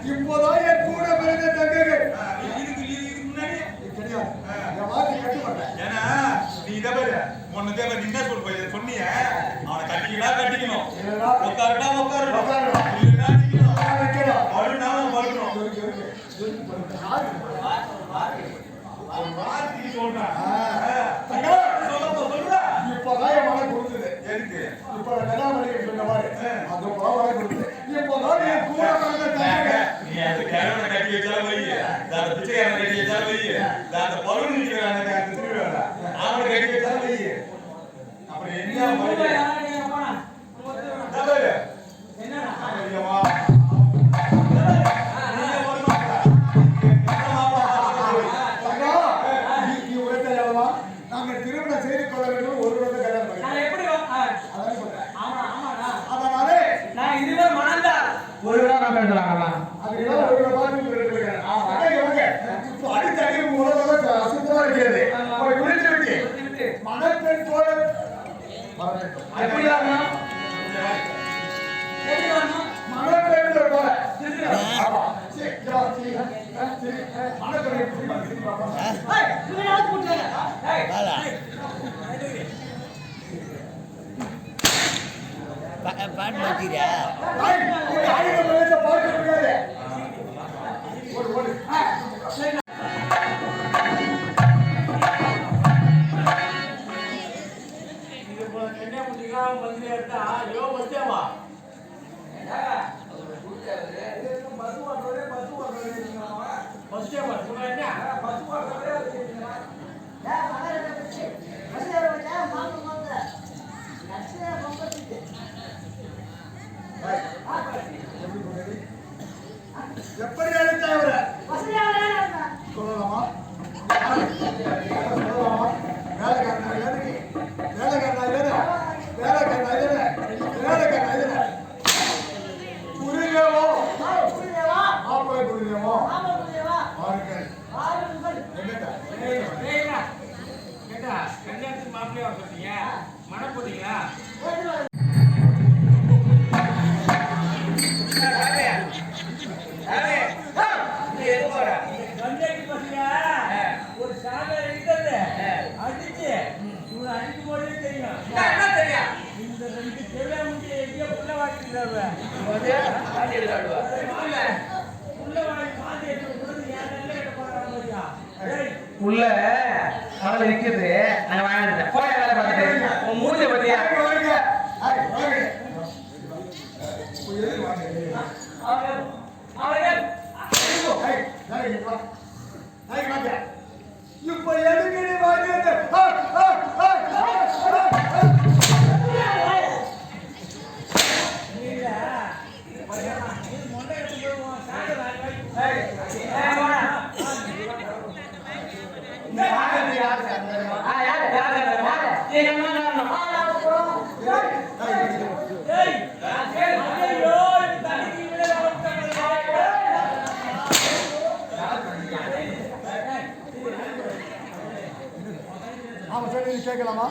இப்போதான் என் கூட பிறந்த தங்கைகள் முன்னாடி ஏன்னா நீ இதை பாரு உனக்கு நீ என்ன சொல்ற சொன்னிய அவனை கட்டிக்கிட்டா கட்டிக்கணும் உட்காருடா உட்காரணும் அழுனாலும் மறுக்கணும் இப்பதான் என் மனை கொடுத்தது எதுக்கு இப்ப கல்யாணம் சொன்ன மாதிரி அது மழை கொடுத்தது இப்பதான் என் கூட நீ அந்த கேரளை கட்டி வச்சாலும் வை அந்த பிச்சைக்காரனை கட்டி வச்சாலும் வை அந்த பலூன் நிற்கிறான் அந்த திருவிழா அவனை கட்டி வச்சாலும் வை அப்புறம் என்ன நாங்க திருமணம் செய்து கொள்ள வேண்டும் ஒரு கல்யாணம் அதனாலே நான் இதுவே மணந்தார் ஒரு விழா நம்ம எடுக்கலாங்களா அதுக்கெல்லாம் ஒரு பாட்டு இருக்கிறேன் அடுத்த அடிக்கு உலகம் அசுத்தமா இருக்கிறது குறித்து விட்டு மணப்பெண் போல எப்படி வரணும் மணப்பெண் போல பாட்டு வச்சிருக்கியா எப்படி அழைத்தாங்க சொல்லலாமா மாப்பிள்ளையா சொல்றீங்க மன போட்டீங்களா உள்ள கடலை விற்குது நாங்க வாங்கிட்டேன் போய் வேலை பார்த்துட்டு உன் மூஞ்ச பத்தியா இப்ப எதுக்கு நீ வாங்கிட்டு ஆமா சரி நீ கேட்கலாமா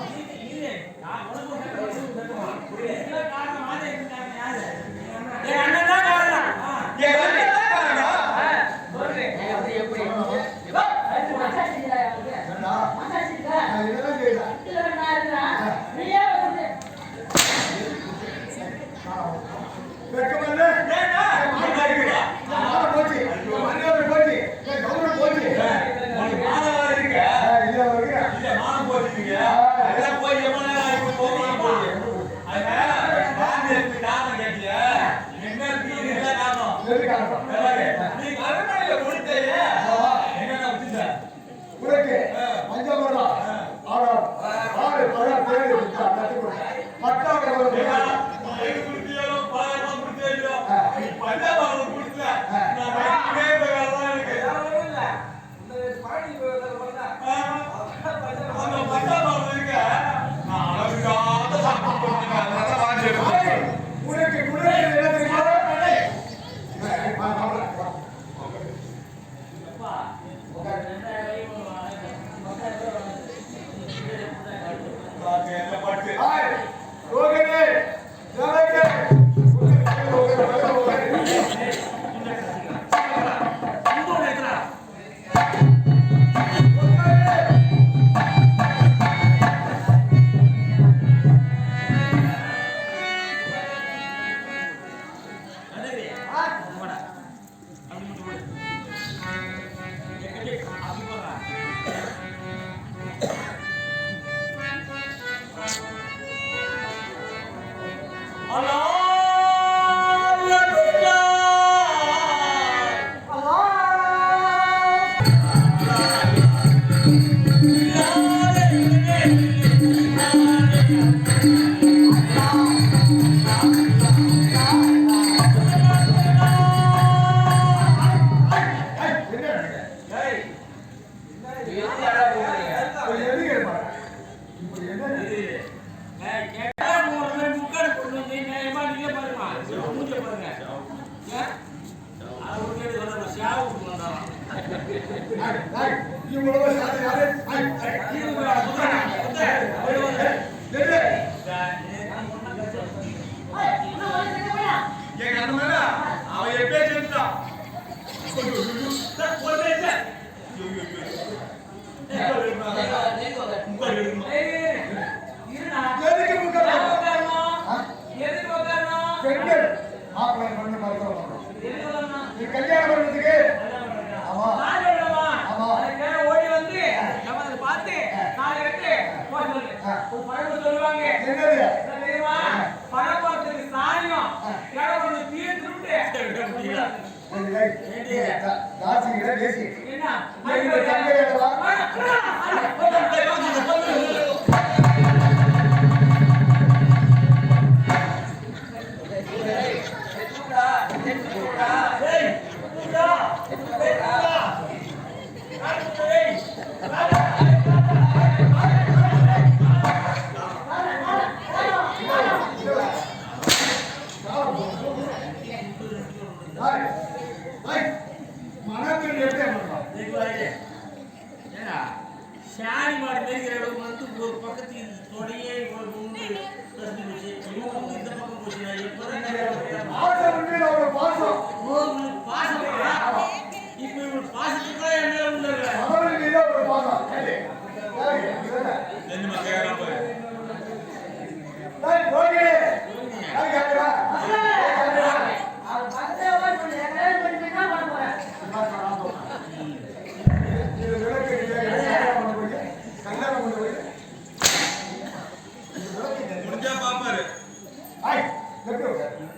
Hey,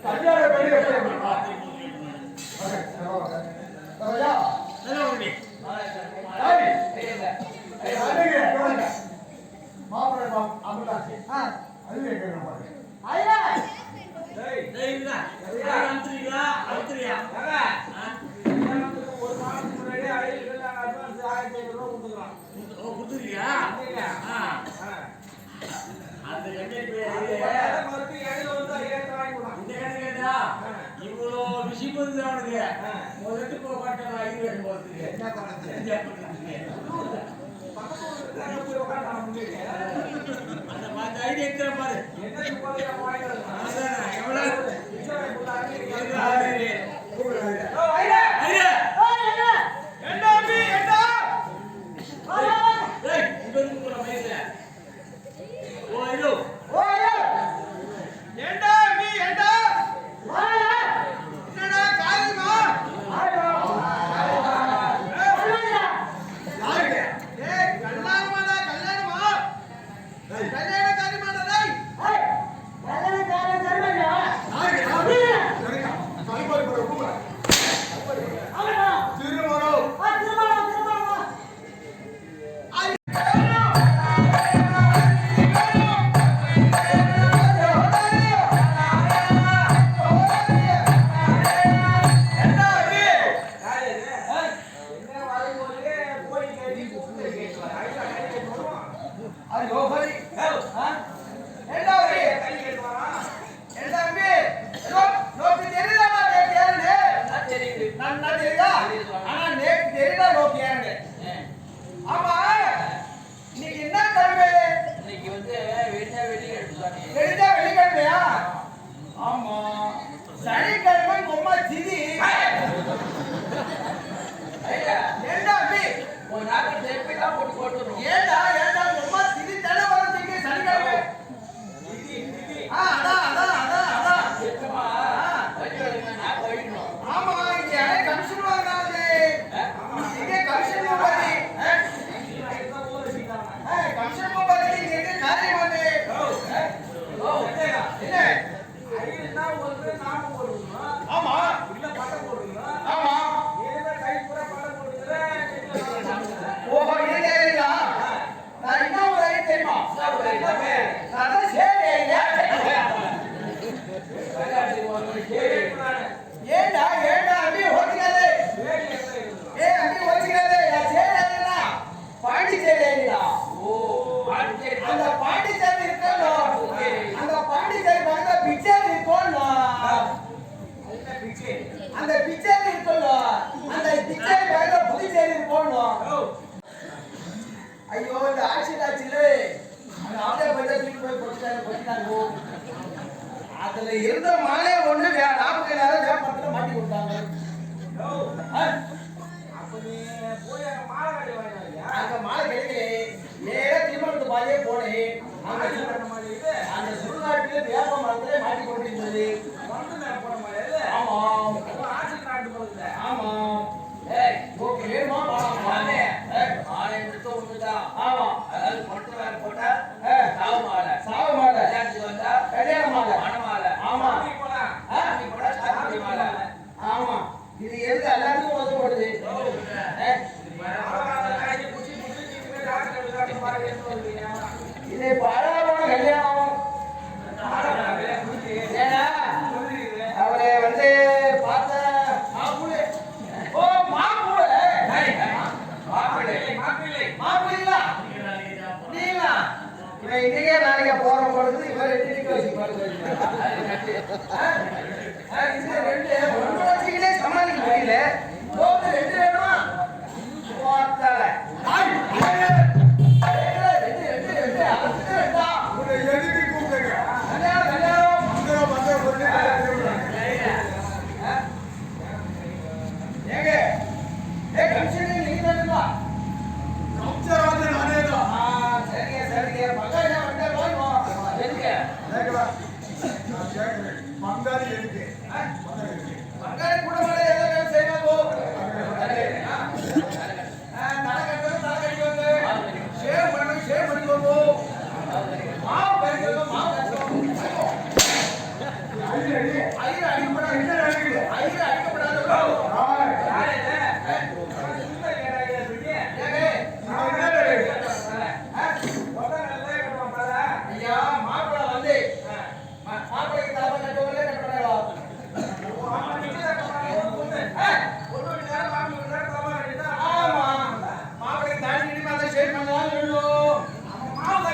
கல்யாண பேரு எப்படி இருக்கா? ஐயா மாப்பிள்ளை அமர்தாச்சு அது எங்க பாருங்க ஐயா ஒரு மாதத்துக்கு முன்னாடி அழைப்பு அட்வான்ஸ் 1500 ரூபாய் கொடுத்துக்கலாம். கொடுத்துருக்கியா? அந்த மறுபடியும் இடையில வந்து 5000 வாங்கி கொடுக்கலாம். இந்த கணக்கா இவ்வளோ விஷயம் வந்து அவனுக்கு முதல்ல போக மாட்டேன் 5 பேர் போகிறதுக்கு என்ன பண்ணுறது பக்கத்துல போய் உட்காந்து நான் முடியல. அந்த பார்த்து ஐடியா எடுத்துற பாரு. என்ன சும்மாவே வாங்கிடுறது. அதான் எவ்வளோ ஐயர் அடிக்கப்படாத என்ன நடக்குது? ஐயர் அடிக்கப்படாத யார் இது? சும்மா கேடாயா சொல்லி ஏங்க நான் என்ன ஐயா மாப்பிள்ளை வந்து மாப்பிள்ளைக்கு தலைமை கட்டவங்களே கட்டணங்களா? ஆமா மாப்பிள்ளைக்கு தாடி இனிமே அதை ஷேர் பண்ணலாம் சொல்லும். மாவு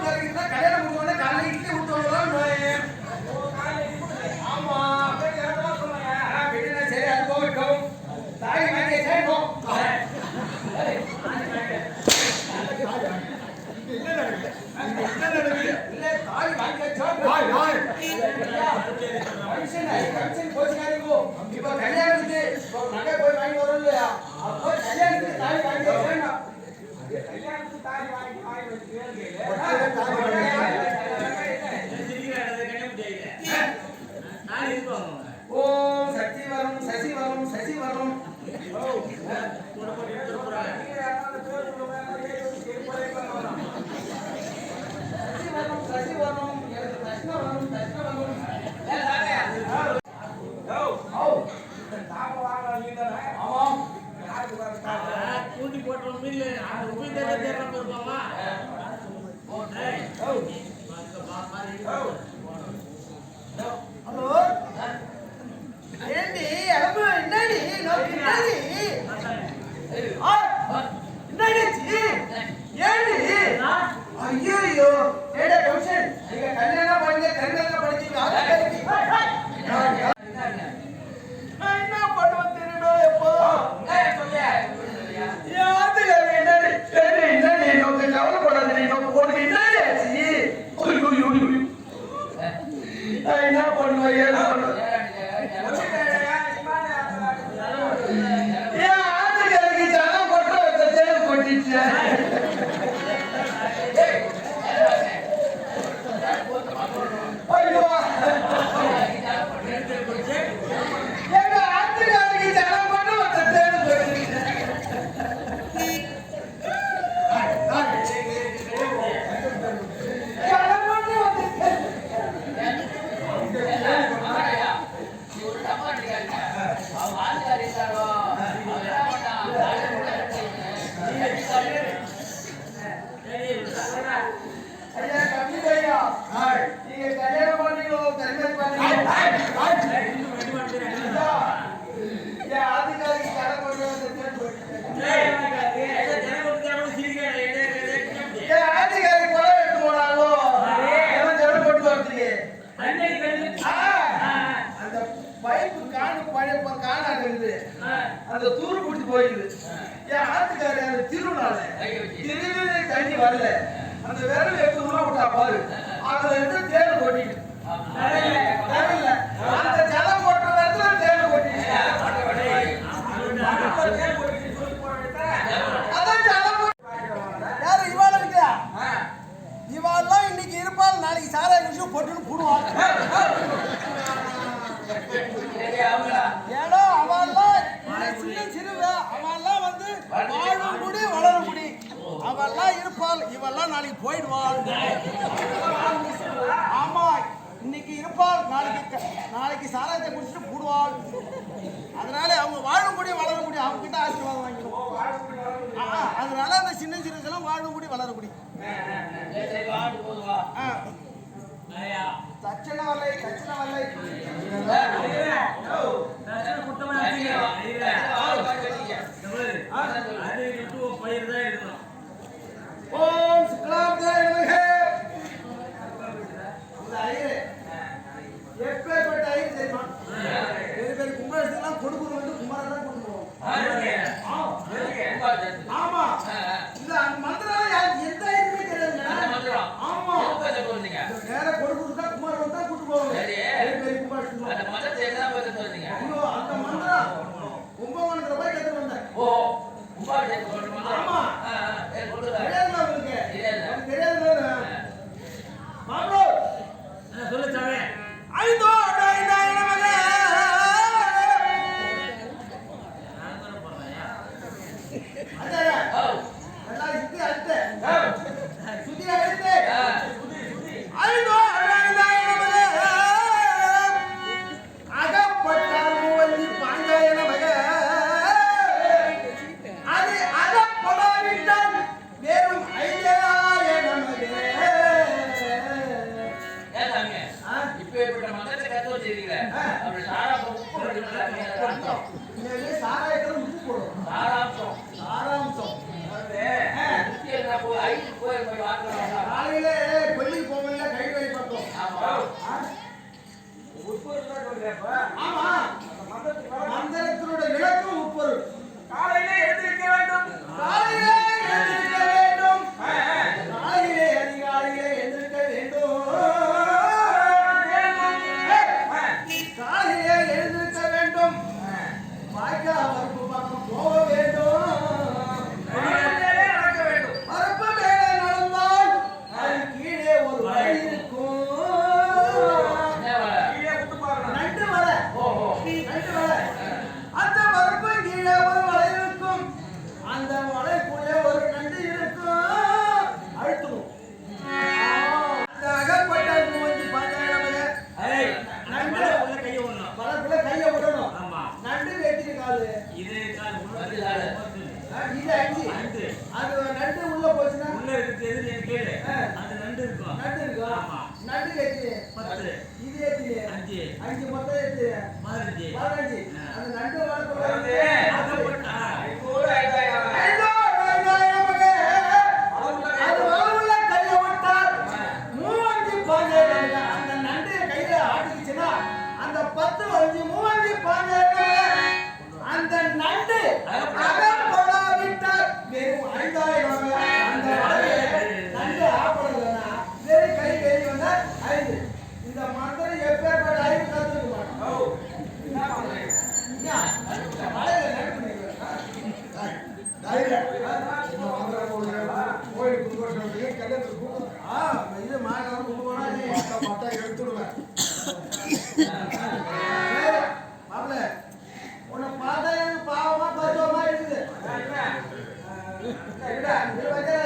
கறிக்குன்னா கல்யாணம் முடிஞ்சோடனே காலையில் இட்லி ஊற்றுவாங்களாம். ஆமா வெளியில சரி அது போகட்டும். தாடி வாங்கி சேர்க்கும். இல்ல தாடி வாங்கி கமிஷன் போச்சுக்காரிங்கோ. இப்ப கல்யாணத்துக்கு நகை போய் வாங்கி வரும் இல்லையா? அப்போ கல்யாணத்துக்கு தாடி வாங்கி வேண்டாம். கல்யாணத்துக்கு தாலி வாங்கி வச்சுக்கிறேன். ஓம் சக்தி வரும் சசி வரும் சசி வரும். சசி வரும் எனக்கு தஷ்ண வரும் தஷ்ண வரும். ஆமாம் கூட்டி போட்ட மீன் அந்த உயிர் தேர்தல் இருப்பாமா ஹலோ ஏண்டி அலம்பு என்னடி நோக்கி என்னடி என்னடி ஏண்டி ஐயோ ஏடா கமிஷன் நீங்க கல்யாணம் பண்ணி கல்யாணம் படிச்சீங்க நான் என்ன பண்ணுவேன் தெரியுமா எப்போ யாரு என்னடி என்னடி நோக்கி கவலைப்படாத நீ நோக்கி போட்டு என்னடி ஆச்சு என்ன பண்ணுவேன் ஏன் பண்ணுவேன் ஏன் ஆட்டுக்காரருக்கு ஜனம் கொட்ட வச்ச தேன் கொட்டிச்சு ஐயோ எங்க ஆட்டுக்காரருக்கு ஜனம் கொட்ட வச்ச தேன் கொட்டிச்சு ஐயா கம்மி ஐயா நீங்க கல்யாணம் பண்ணீங்களோ கல்யாணம் பண்ணீங்களோ ஏன் ஆட்டுக்காரருக்கு ஜனம் கொட்ட வச்ச தேன் கொட்டிச்சு ஏன் ஆட்டுக்காரருக்கு கொலை எடுத்து போனாங்களோ ஜனம் கொண்டு வரதுக்கு அந்த பைப்பு காண இருக்குது அந்த தூரு பிடிச்சி போயிடுது என் ஆட்டுக்காரி அந்த திருநாள் திருவிழா தண்ணி வரல அந்த விரல் எடுத்து உள்ள விட்டா பாரு அதுல இருந்து தேன் கொட்டிட்டு அந்த ஜலம் போட்ட இடத்துல தேன் கொட்டிட்டு அதான் ஜலம் யாரு இவாள இருக்கியா இவாள்லாம் இன்னைக்கு இருப்பாள் நாளைக்கு சாரா நிமிஷம் போட்டுன்னு போடுவாள் ஏன்னா அவெல்லாம் சின்ன சிறுவ அவெல்லாம் வந்து வாழும் முடி வளரும் முடி அவெல்லாம் இருப்பாள் இவெல்லாம் நாளைக்கு போயிடுவாள் ஆமா இன்னைக்கு இருப்பாள் நாளைக்கு சாராயத்தை குடிச்சிட்டு போடுவாள் அதனால அவங்க வாழும் முடி வளரும் முடி அவங்க கிட்ட ஆசீர்வாதம் வாங்கிடுவோம் அதனால அந்த சின்ன சிறுவெல்லாம் வாழும் முடி வளரும் முடி தட்சண வல்லை ஓம் சுக்லாம்பராய நமஹ அந்த ஐயரே எப்பேற்பட்ட ஐயர் தெரியுமா பெரிய கும்பரத்துக்கெல்லாம் கொடுக்குறது வந்து குமாரன் தான் கொடுக்குறோம் ஆமா இல்ல அந்த மந்திரம் எந்த ஐயருமே தெரியாது ஆமா நேர கொடுக்குறதுக்கா குமாரன் தான் கூட்டு போவாங்க பெரிய கும்பரத்து அப்படி சாராம்சம் உப்பு போட்டுக்கலாம். இந்த சாராயத்துல உப்பு போடும். சாராம்சம் சாராம்சம் ஐந்து கோயில் போய் வாங்குறாங்க. காலையில கொல்லிக்கு போகல கை வை பக்கம். ஆமா உப்பு தான் சொல்றேன். ஆமா மந்திரத்தினுடைய விளக்கம் உப்பொருள். காலையிலே எழுந்திருக்க வேண்டும். காலையிலே எழுந்திருக்க வேண்டும். காலையிலே அதிகாலையிலே எழுந்திருக்க வேண்டும். காலையிலே எழுந்திருக்க வேண்டும். வாய்க்கா வரப்பு பக்கம் போக வேண்டும். மேலே நடக்க வேண்டும். வரப்பு மேலே நடந்தால் அது கீழே ஒரு வழி இருக்கும். கீழே விட்டு பாருங்க. நண்டு வலை. நண்டு வலை. அந்த வரப்பு கீழே ஒரு வலை இருக்கும். அந்த வலைக்குள்ளே ஒரு நண்டு இருக்கும். அழுத்தணும். அந்த அகப்பட்ட மூஞ்சி பாஞ்சாயிரம் நண்டு உள்ள கையை விடணும். வலைக்குள்ள கையை விடணும். ஆமா நண்டு வெட்டின காலு. இது கால் உள்ள இது அஞ்சு. நண்டு அது நண்டு உள்ள போச்சுன்னா உள்ள இருக்கிறது எது எனக்கு கேளு. அது நண்டு இருக்கும். நண்டு இருக்கும். ஆமா. நண்டு எத்தி 10 இது எத்தி 5 5 மொத்தம் எத்தி 15 15. அந்த நண்டு வளர்க்குள்ள வந்து அகப்பட்டா கூட ஐந்தாயிரம். அது வளவுள்ள கையை விட்டால் மூவஞ்சி பாஞ்சாயிரம். அந்த நண்டு கையில ஆட்டுச்சுன்னா அந்த 10 வஞ்சி மூவஞ்சி பாஞ்சாயிரம். அந்த நண்டு அகப்படாவிட்டால் வெறும் 5000. அந்த நண்டு ஆப்படலைன்னா வெறும் கை வெளியே வந்தா 5. இந்த மந்திரம் எப்பேற்பட்ட அறிவு கத்துக்க மாட்டோம். என்ன பண்றீங்க? இது மாகாணம் பட்டா எடுத்துடுவேன். மாப்பிள்ள உன்னை பார்த்தா எனக்கு பாவமா பருவமா இருக்குது.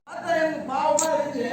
பார்த்தா எனக்கு பாவமா இருக்குது.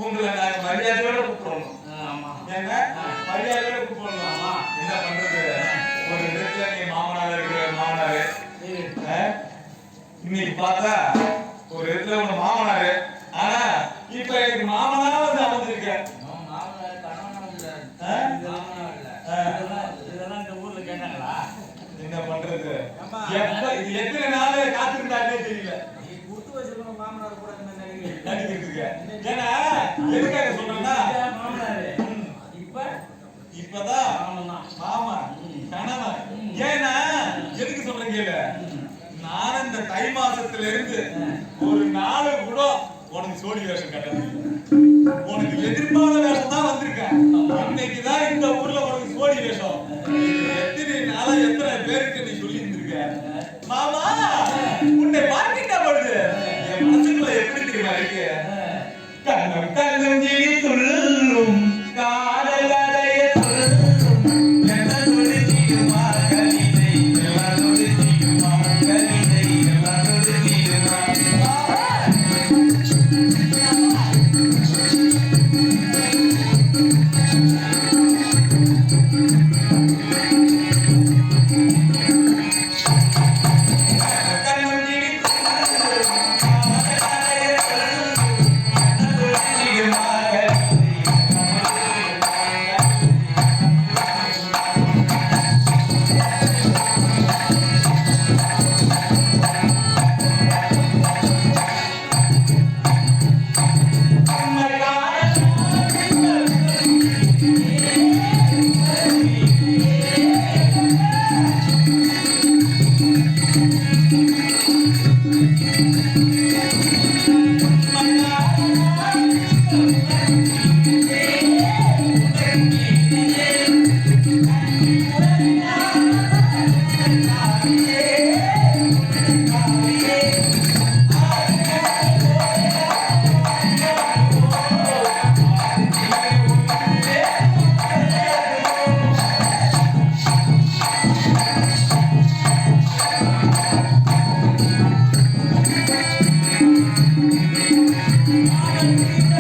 உங்களை நாங்க மரியாதையோட கூப்பிடணும். ஏங்க மரியாதையோட கூப்பிடணும். என்ன பண்றது, ஒரு வீட்டுல நீ மாமனார் இருக்கிற மாமனாரு இன்னைக்கு பார்த்தா ஒரு இடத்துல உங்க மாமனாரு, ஆனா இப்ப எனக்கு மாமனா வந்து அமர்ந்திருக்கேன். என்ன பண்றது, இது எத்தனை நாள் காத்திருந்தாருன்னே தெரியல நடிக்கிறதுக்கு. ஏன்னா எதுக்காக சொன்னா இப்பதான் மாமா கனவா? ஏன்னா எதுக்கு சொல்றேன் கேளு. நான் இந்த தை மாசத்துல இருந்து ஒரு நாள் கூட உனக்கு சோடி வேஷம் கட்டல. உனக்கு எதிர்பார்த்த வேஷம் தான் வந்திருக்கேன். இன்னைக்குதான் இந்த ஊர்ல உனக்கு சோடி வேஷம். எத்தனை நாளா எத்தனை பேருக்கு நீ சொல்லி இருந்திருக்க. மாமா உன்னை பார்க்கிட்ட பொழுது என் மனசுக்குள்ள எப்படி தெரியுமா இருக்கு? கண்ணம் கண்ணம் ஜெயி சொல்லும் காதல் கதைய சொல்லும் என்னோடு தீருமா கவிதை என்னோடு தீருமா கவிதை என்னோடு தீருமா. Thank you.